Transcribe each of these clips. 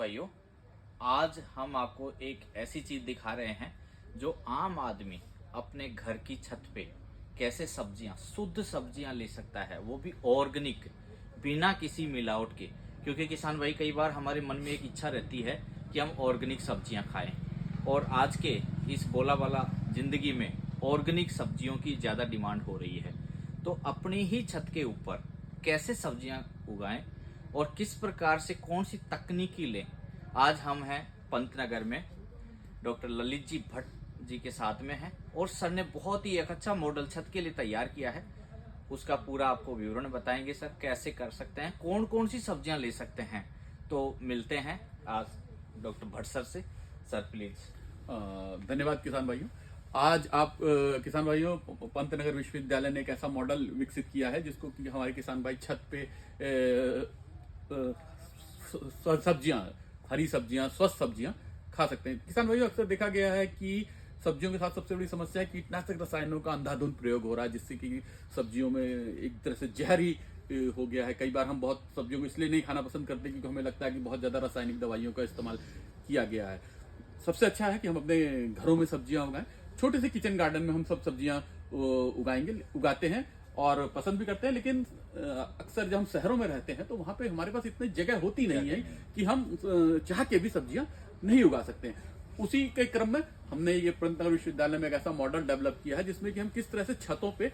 भाइयों, आज हम आपको एक ऐसी चीज दिखा रहे हैं जो आम आदमी अपने घर की छत पे कैसे सब्जियां, शुद्ध सब्जियां ले सकता है, वो भी ऑर्गेनिक, बिना किसी मिलावट के। क्योंकि किसान भाई, कई बार हमारे मन में एक इच्छा रहती है कि हम ऑर्गेनिक सब्जियां खाएं, और आज के इस बोला वाला जिंदगी में ऑर्गेनिक सब्जियों की ज्यादा डिमांड हो रही है। तो अपनी ही छत के ऊपर कैसे सब्जियां उगाएं और किस प्रकार से कौन सी तकनीकी लें, आज हम हैं पंतनगर में, डॉक्टर ललित जी भट्ट जी के साथ में हैं, और सर ने बहुत ही एक अच्छा मॉडल छत के लिए तैयार किया है। उसका पूरा आपको विवरण बताएंगे सर, कैसे कर सकते हैं, कौन कौन सी सब्जियां ले सकते हैं। तो मिलते हैं आज डॉक्टर भट्ट सर से। Sir please. धन्यवाद किसान भाइयों। आज आप किसान भाइयों, पंतनगर विश्वविद्यालय ने एक ऐसा मॉडल विकसित किया है जिसको कि हमारे किसान भाई छत पे सब्जियां, हरी सब्जियां, स्वस्थ सब्जियां खा सकते हैं। किसान भाइयों, अक्सर देखा गया है कि सब्जियों के साथ सबसे बड़ी समस्या है कीटनाशक रसायनों का अंधाधुंध प्रयोग हो रहा है, जिससे कि सब्जियों में एक तरह से जहर ही हो गया है। कई बार हम बहुत सब्जियों को इसलिए नहीं खाना पसंद करते क्योंकि हमें लगता है कि बहुत ज्यादा रासायनिक दवाइयों का इस्तेमाल किया गया है। सबसे अच्छा है कि हम अपने घरों में सब्जियां उगाएं। छोटे से किचन गार्डन में हम सब सब्जियां उगाते हैं और पसंद भी करते हैं। लेकिन अक्सर जब हम शहरों में रहते हैं तो वहां पे हमारे पास इतनी जगह होती नहीं है कि हम चाह के भी सब्जियां नहीं उगा सकते हैं। उसी के क्रम में हमने ये पंतनगर विश्वविद्यालय में एक ऐसा मॉडल डेवलप किया है जिसमें कि हम किस तरह से छतों पे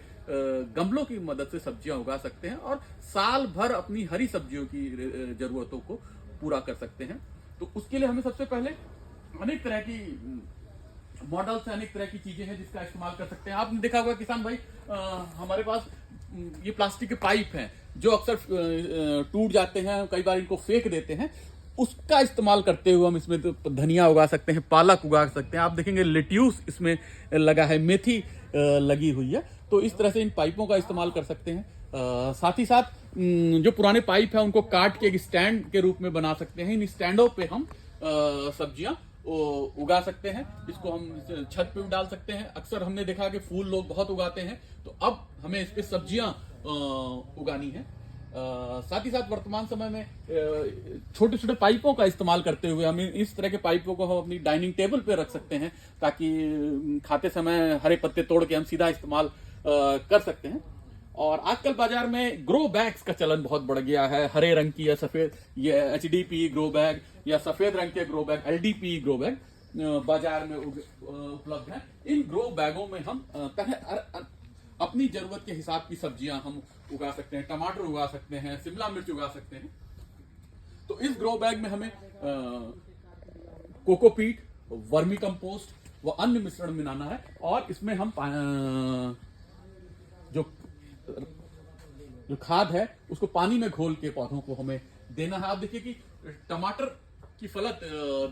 गमलों की मदद से सब्जियां उगा सकते हैं और साल भर अपनी हरी सब्जियों की जरूरतों को पूरा कर सकते हैं। तो उसके लिए हमें सबसे पहले अनेक तरह की मॉडल से अनेक तरह की चीजें हैं जिसका इस्तेमाल कर सकते हैं। आपने देखा होगा किसान भाई, हमारे पास ये प्लास्टिक के पाइप हैं जो अक्सर टूट जाते हैं, कई बार इनको फेंक देते हैं। उसका इस्तेमाल करते हुए हम इसमें तो धनिया उगा सकते हैं, पालक उगा सकते हैं। आप देखेंगे लेट्यूस इसमें लगा है, मेथी लगी हुई है। तो इस तरह से इन पाइपों का इस्तेमाल कर सकते हैं। साथ ही साथ जो पुराने पाइप है उनको काट के एक स्टैंड के रूप में बना सकते हैं। इन स्टैंडों पे हम सब्जियां उगा सकते हैं। इसको हम छत पे भी डाल सकते हैं। अक्सर हमने देखा कि फूल लोग बहुत उगाते हैं, तो अब हमें इस पे सब्जियां उगानी है। साथ ही साथ वर्तमान समय में छोटे छोटे पाइपों का इस्तेमाल करते हुए हम इस तरह के पाइपों को हम अपनी डाइनिंग टेबल पे रख सकते हैं, ताकि खाते समय हरे पत्ते तोड़ के हम सीधा इस्तेमाल कर सकते हैं। और आजकल बाजार में ग्रो बैग्स का चलन बहुत बढ़ गया है। हरे रंग की या सफेद, ये HDPE ग्रो बैग या सफेद रंग के grow bag, LDPE grow bag बाजार में उपलब्ध है। इन ग्रो बैगों में हम अपनी जरूरत के हिसाब की सब्जियां हम उगा सकते हैं। टमाटर उगा सकते हैं, शिमला मिर्च उगा सकते हैं। तो इस ग्रो बैग में हमें कोकोपीट, वर्मी कंपोस्ट व अन्य मिश्रण मिलाना है, और इसमें हम जो खाद है उसको पानी में घोल के पौधों को हमें देना है। आप देखिए कि टमाटर की फलत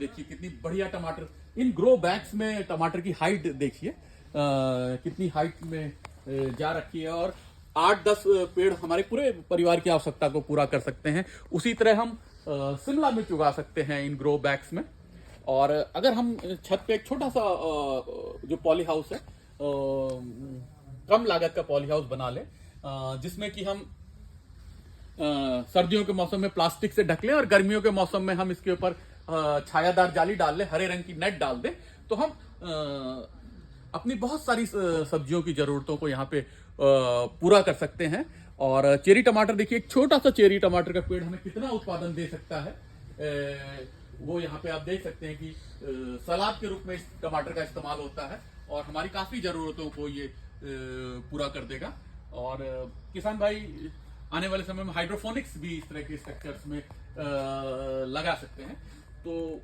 देखिए कितनी बढ़िया टमाटर। इन ग्रो बैग्स में टमाटर की हाइट देखिए कितनी हाइट में जा रखी है, और 8-10 पेड़ हमारे पूरे परिवार की आवश्यकता को पूरा कर सकते हैं। उसी तरह हम शिमला मिर्च उगा सकते हैं इन ग्रो बैग्स में। और अगर हम छत पे एक छोटा सा जो पॉली हाउस है, कम लागत का पॉली हाउस बना ले, जिसमें कि हम सर्दियों के मौसम में प्लास्टिक से ढक लें और गर्मियों के मौसम में हम इसके ऊपर छायादार जाली डाल लें, हरे रंग की नेट डाल दें, तो हम अपनी बहुत सारी सब्जियों की जरूरतों को यहाँ पे पूरा कर सकते हैं। और चेरी टमाटर देखिए, एक छोटा सा चेरी टमाटर का पेड़ हमें कितना उत्पादन दे सकता है, वो यहाँ पे आप देख सकते हैं कि सलाद के रूप में इस टमाटर का इस्तेमाल होता है और हमारी काफी जरूरतों को ये पूरा कर देगा। और किसान भाई, आने वाले समय में हाइड्रोफोनिक्स भी इस तरह के स्ट्रक्चर्स में लगा सकते हैं। तो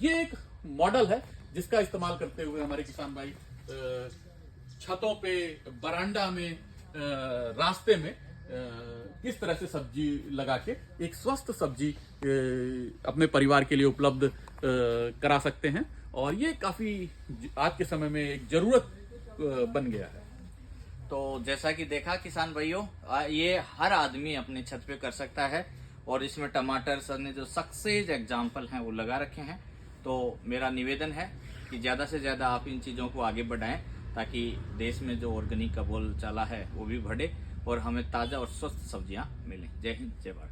ये एक मॉडल है जिसका इस्तेमाल करते हुए हमारे किसान भाई छतों पे, बरांडा में, रास्ते में किस तरह से सब्जी लगा के एक स्वस्थ सब्जी अपने परिवार के लिए उपलब्ध करा सकते हैं। और ये काफी आज के समय में एक जरूरत बन गया है। तो जैसा कि देखा किसान भाइयों, ये हर आदमी अपने छत पे कर सकता है, और इसमें टमाटर सर ने जो सक्सेस एग्जाम्पल हैं वो लगा रखे हैं। तो मेरा निवेदन है कि ज़्यादा से ज़्यादा आप इन चीज़ों को आगे बढ़ाएं, ताकि देश में जो ऑर्गेनिक का बोल चाला है वो भी बढ़े और हमें ताज़ा और स्वस्थ सब्जियां मिलें। जय हिंद, जय भारत।